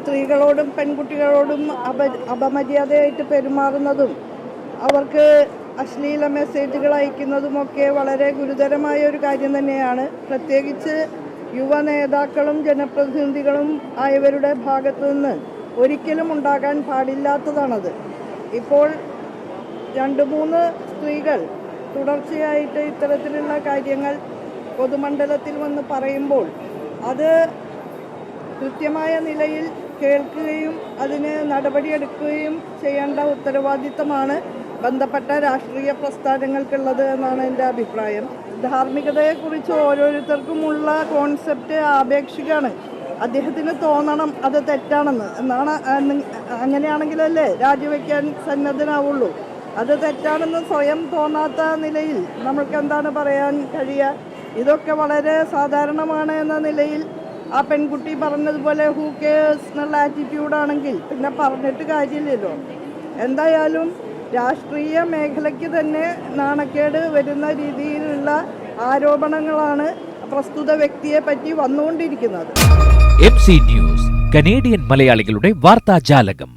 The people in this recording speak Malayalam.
സ്ത്രീകളോടും പെൺകുട്ടികളോടും അപമര്യാദയായിട്ട് പെരുമാറുന്നതും അവർക്ക് അശ്ലീല മെസ്സേജുകൾ അയക്കുന്നതുമൊക്കെ വളരെ ഗുരുതരമായ ഒരു കാര്യം തന്നെയാണ്. പ്രത്യേകിച്ച് യുവ നേതാക്കളും ജനപ്രതിനിധികളും ആയവരുടെ ഭാഗത്തു നിന്ന് ഒരിക്കലും ഉണ്ടാകാൻ പാടില്ലാത്തതാണത്. ഇപ്പോൾ 2-3 സ്ത്രീകൾ തുടർച്ചയായിട്ട് ഇത്തരത്തിലുള്ള കാര്യങ്ങൾ പൊതുമണ്ഡലത്തിൽ വന്ന് പറയുമ്പോൾ അത് കൃത്യമായ നിലയിൽ കേൾക്കുകയും അതിന് നടപടിയെടുക്കുകയും ചെയ്യേണ്ട ഉത്തരവാദിത്തമാണ് ബന്ധപ്പെട്ട രാഷ്ട്രീയ പ്രസ്ഥാനങ്ങൾക്കുള്ളത് എന്നാണ് എൻ്റെ അഭിപ്രായം. ധാർമ്മികതയെക്കുറിച്ച് ഓരോരുത്തർക്കുമുള്ള കോൺസെപ്റ്റ് ആപേക്ഷികമാണ്. അദ്ദേഹത്തിന് തോന്നണം അത് തെറ്റാണെന്ന് എന്നാണ്. അങ്ങനെയാണെങ്കിലല്ലേ രാജിവെക്കാൻ സന്നദ്ധനാവുള്ളൂ. അത് തെറ്റാണെന്ന് സ്വയം തോന്നാത്ത നിലയിൽ നമ്മൾക്ക് എന്താണ് പറയാൻ കഴിയുക? ഇതൊക്കെ വളരെ സാധാരണമാണ് എന്ന നിലയിൽ ആ പെൺകുട്ടി പറഞ്ഞതുപോലെ ഹൂ കെയേഴ്സ് എന്നുള്ള ആറ്റിറ്റ്യൂഡാണെങ്കിൽ പിന്നെ പറഞ്ഞിട്ട് കാര്യമില്ലല്ലോ. എന്തായാലും രാഷ്ട്രീയ മേഖലയ്ക്ക് തന്നെ നാണക്കേട് വരുന്ന രീതിയിലുള്ള ആരോപണങ്ങളാണ് പ്രസ്തുത വ്യക്തിയെ പറ്റി വന്നുകൊണ്ടിരിക്കുന്നത്. MC ന്യൂസ്, കനേഡിയൻ മലയാളികളുടെ വാർത്താജാലകം.